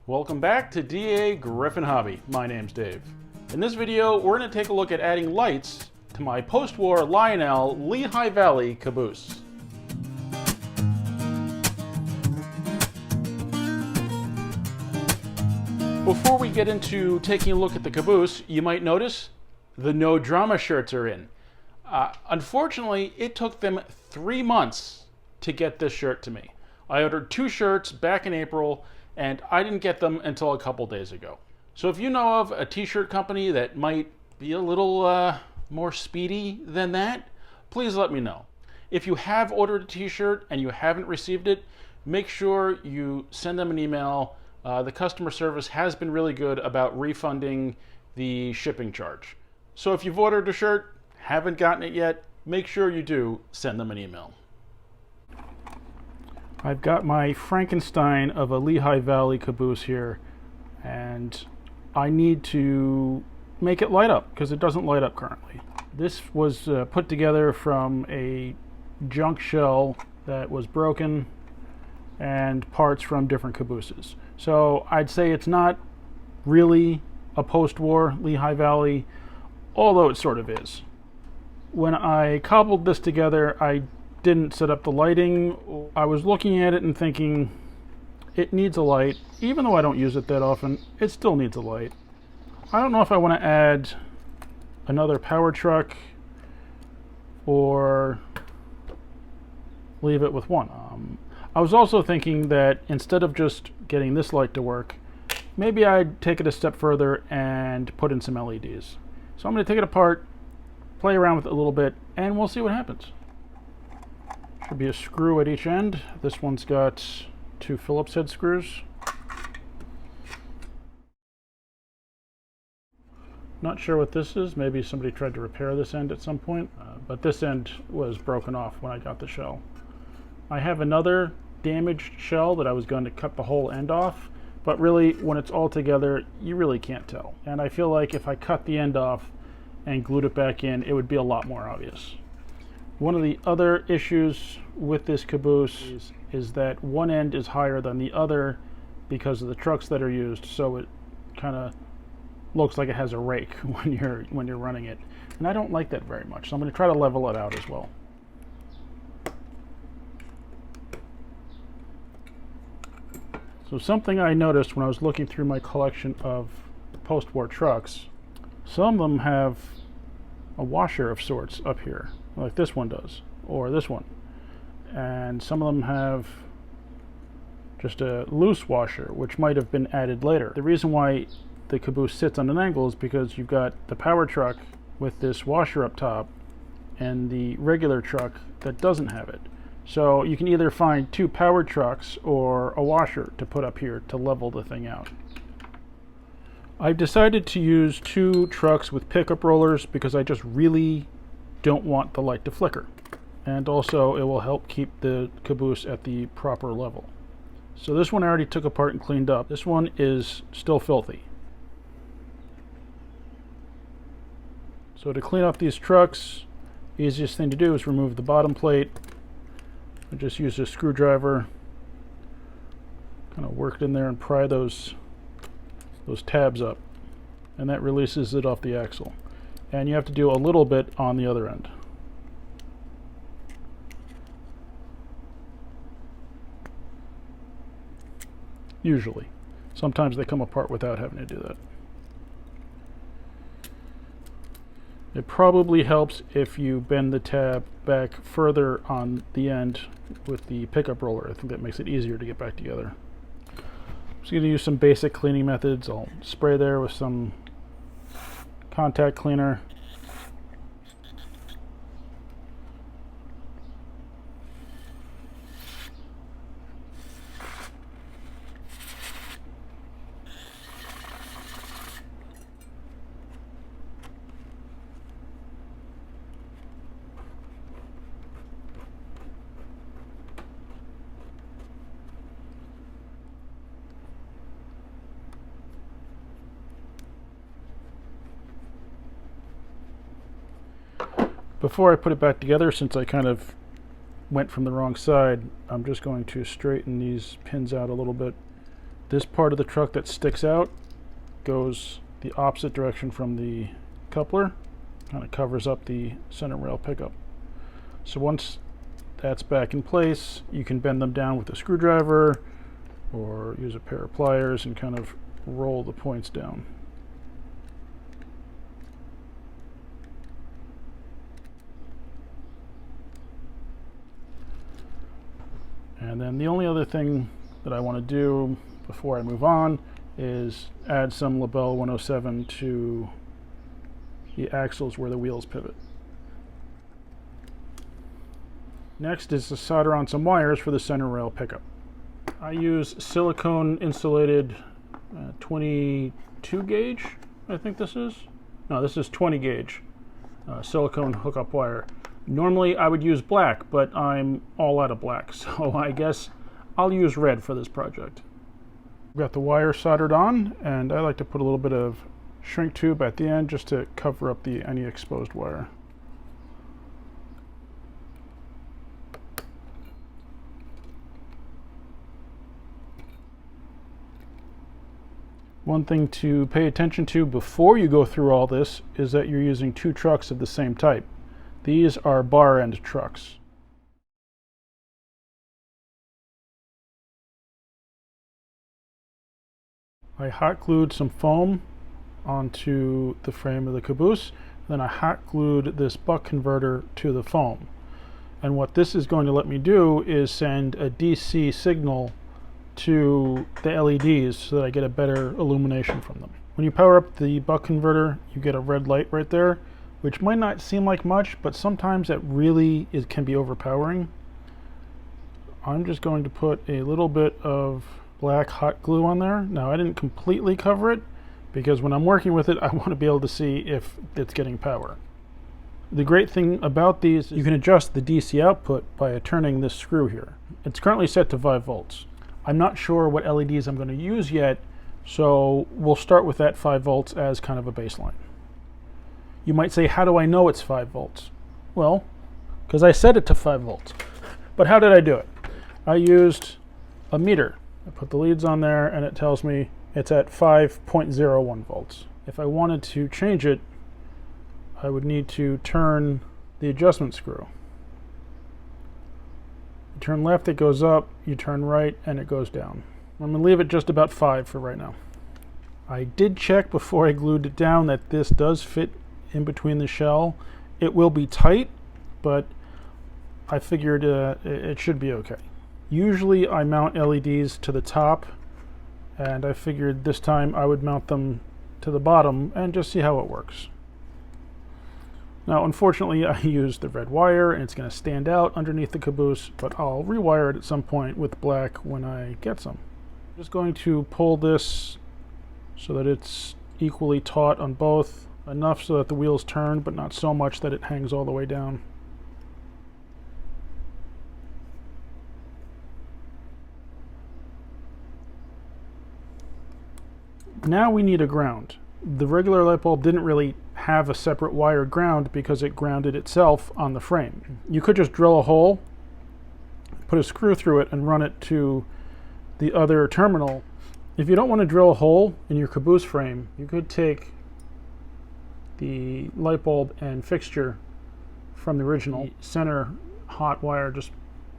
Welcome back to DAGryffyn Hobby. My name's Dave. In this video, we're going to take a look at adding lights to my post-war Lionel Lehigh Valley caboose. Before we get into taking a look at the caboose, you might notice the no drama shirts are in. Unfortunately, it took them 3 months to get this shirt to me. I ordered 2 shirts back in April, and I didn't get them until a couple days ago. So if you know of a t-shirt company that might be a little more speedy than that, please let me know. If you have ordered a t-shirt and you haven't received it, make sure you send them an email. The customer service has been really good about refunding the shipping charge. So if you've ordered a shirt, haven't gotten it yet, make sure you do send them an email. I've got my Frankenstein of a Lehigh Valley caboose here, and I need to make it light up because it doesn't light up currently. This was put together from a junk shell that was broken and parts from different cabooses. So I'd say it's not really a post-war Lehigh Valley, although it sort of is. When I cobbled this together, I didn't set up the lighting. I was looking at it and thinking it needs a light. Even though I don't use it that often, it still needs a light. I don't know if I want to add another power truck or leave it with one. I was also thinking that instead of just getting this light to work, maybe I'd take it a step further and put in some LEDs. So I'm going to take it apart, play around with it a little bit, and we'll see what happens. Should be a screw at each end. This one's got 2 Phillips head screws. Not sure what this is. Maybe somebody tried to repair this end at some point, but this end was broken off when I got the shell. I have another damaged shell that I was going to cut the whole end off, but really when it's all together you really can't tell. And I feel like if I cut the end off and glued it back in, it would be a lot more obvious. One of the other issues with this caboose is that one end is higher than the other because of the trucks that are used, so it kind of looks like it has a rake when you're running it. And I don't like that very much, so I'm going to try to level it out as well. So something I noticed when I was looking through my collection of post-war trucks, some of them have a washer of sorts up here, like this one does, or this one. And some of them have just a loose washer, which might have been added later. The reason why the caboose sits on an angle is because you've got the power truck with this washer up top and the regular truck that doesn't have it. So you can either find 2 power trucks or a washer to put up here to level the thing out. I've decided to use 2 trucks with pickup rollers because I just really don't want the light to flicker. And also it will help keep the caboose at the proper level. So this one I already took apart and cleaned up. This one is still filthy. So to clean up these trucks, the easiest thing to do is remove the bottom plate. I just use a screwdriver, kind of work it in there and pry those tabs up, and that releases it off the axle. And you have to do a little bit on the other end. Usually. Sometimes they come apart without having to do that. It probably helps if you bend the tab back further on the end with the pickup roller. I think that makes it easier to get back together. I'm just going to use some basic cleaning methods. I'll spray there with some contact cleaner. Before I put it back together, since I kind of went from the wrong side, I'm just going to straighten these pins out a little bit This part of the truck that sticks out goes the opposite direction from the coupler, kind of covers up the center rail pickup. So once that's back in place, you can bend them down with a screwdriver or use a pair of pliers and kind of roll the points down. And then the only other thing that I want to do before I move on is add some Labelle 107 to the axles where the wheels pivot. Next is to solder on some wires for the center rail pickup. I use silicone insulated 22 gauge, I think this is. No, this is 20 gauge silicone hookup wire. Normally I would use black, but I'm all out of black, so I guess I'll use red for this project. I've got the wire soldered on, and I like to put a little bit of shrink tube at the end just to cover up any exposed wire. One thing to pay attention to before you go through all this is that you're using two trucks of the same type. These are bar end trucks. I hot glued some foam onto the frame of the Caboose, then I hot glued this buck converter to the foam. And what this is going to let me do is send a DC signal to the LEDs so that I get a better illumination from them. When you power up the buck converter, you get a red light right there, which might not seem like much, but sometimes it really can be overpowering. I'm just going to put a little bit of black hot glue on there. Now, I didn't completely cover it because when I'm working with it, I want to be able to see if it's getting power. The great thing about these, you can adjust the DC output by turning this screw here. It's currently set to 5 volts. I'm not sure what LEDs I'm going to use yet, so we'll start with that 5 volts as kind of a baseline. You might say, how do I know it's 5 volts? Well, because I set it to 5 volts. But how did I do it? I used a meter. I put the leads on there and it tells me it's at 5.01 volts. If I wanted to change it, I would need to turn the adjustment screw. You turn left, it goes up. You turn right, and it goes down. I'm going to leave it just about 5 for right now. I did check before I glued it down that this does fit in between the shell. It will be tight, but I figured it should be okay. Usually I mount LEDs to the top, and I figured this time I would mount them to the bottom and just see how it works. Now, unfortunately, I used the red wire and it's going to stand out underneath the Caboose, but I'll rewire it at some point with black when I get some. I'm just going to pull this so that it's equally taut on both, enough so that the wheels turn, but not so much that it hangs all the way down. Now we need a ground. The regular light bulb didn't really have a separate wired ground because it grounded itself on the frame. You could just drill a hole, put a screw through it, and run it to the other terminal. If you don't want to drill a hole in your Caboose frame, you could take the light bulb and fixture from the original. The center hot wire just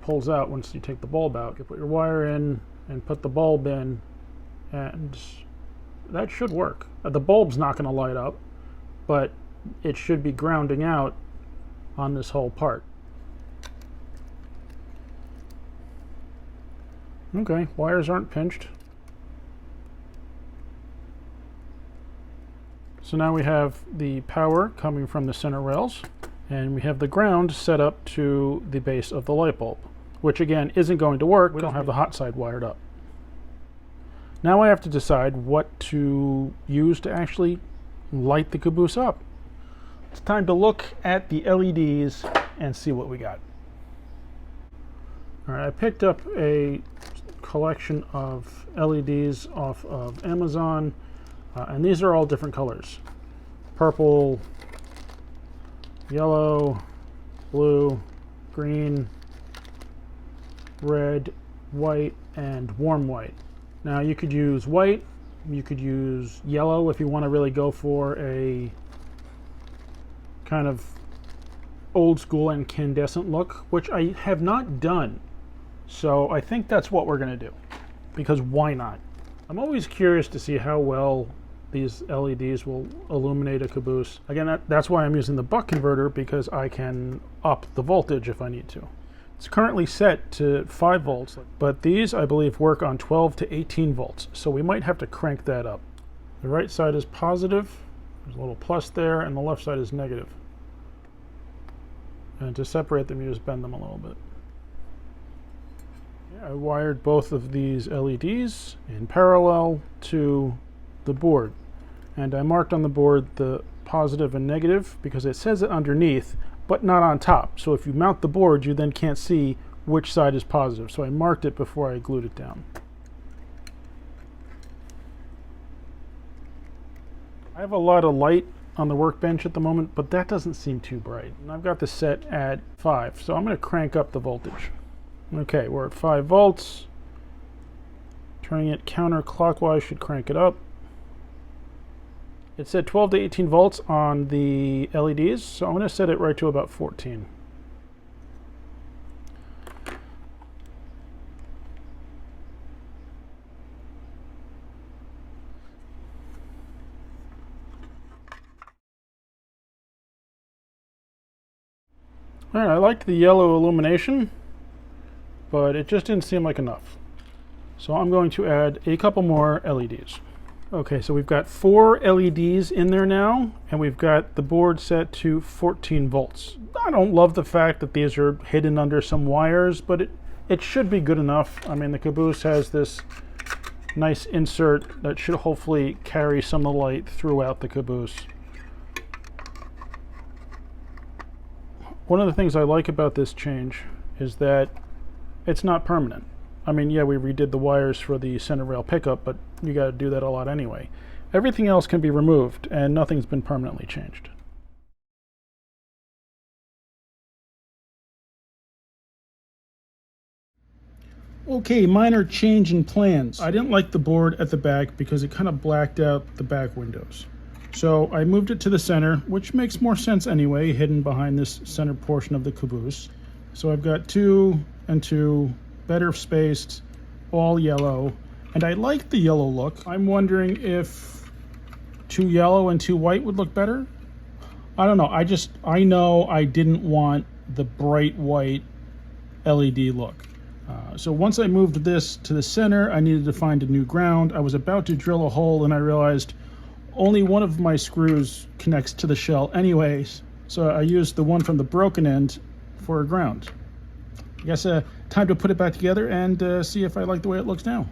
pulls out once you take the bulb out. You put your wire in and put the bulb in, and that should work. The bulb's not going to light up, but it should be grounding out on this whole part. Okay, wires aren't pinched. So now we have the power coming from the center rails, and we have the ground set up to the base of the light bulb, which again isn't going to work. We don't have the hot side wired up. Now I have to decide what to use to actually light the Caboose up. It's time to look at the LEDs and see what we got. All right, I picked up a collection of LEDs off of Amazon. And these are all different colors: purple, yellow, blue, green, red, white, and warm white. Now you could use white, you could use yellow if you want to really go for a kind of old school incandescent look, which I have not done. So I think that's what we're going to do, because why not? I'm always curious to see how well these LEDs will illuminate a caboose. Again, that's why I'm using the buck converter, because I can up the voltage if I need to. It's currently set to 5 volts, but these I believe work on 12 to 18 volts, so we might have to crank that up. The right side is positive, there's a little plus there, and the left side is negative. And to separate them, you just bend them a little bit. Yeah, I wired both of these LEDs in parallel to the board, and I marked on the board the positive and negative because it says it underneath but not on top, so if you mount the board you then can't see which side is positive, so I marked it before I glued it down. I have a lot of light on the workbench at the moment, but that doesn't seem too bright, and I've got this set at 5, so I'm going to crank up the voltage. Okay, we're at 5 volts. Turning it counterclockwise should crank it up. It said 12 to 18 volts on the LEDs, so I'm going to set it right to about 14. All right, I liked the yellow illumination, but it just didn't seem like enough. So I'm going to add a couple more LEDs. Okay, so we've got 4 LEDs in there now, and we've got the board set to 14 volts. I don't love the fact that these are hidden under some wires, but it should be good enough. I mean, the Caboose has this nice insert that should hopefully carry some of the light throughout the Caboose. One of the things I like about this change is that it's not permanent. I mean, yeah, we redid the wires for the center rail pickup, but you got to do that a lot anyway. Everything else can be removed, and nothing's been permanently changed. Okay, minor change in plans. I didn't like the board at the back because it kind of blacked out the back windows. So I moved it to the center, which makes more sense anyway, hidden behind this center portion of the Caboose. So I've got 2 and 2, better spaced, all yellow, and I like the yellow look. I'm wondering if 2 yellow and 2 white would look better. I don't know. I know I didn't want the bright white LED look. So once I moved this to the center, I needed to find a new ground. I was about to drill a hole and I realized only one of my screws connects to the shell anyways, so I used the one from the broken end for a ground. I guess time to put it back together and see if I like the way it looks now.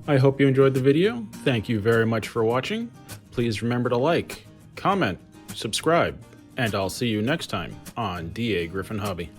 I hope you enjoyed the video. Thank you very much for watching. Please remember to like, comment, subscribe, and I'll see you next time on DAGryffyn Hobby.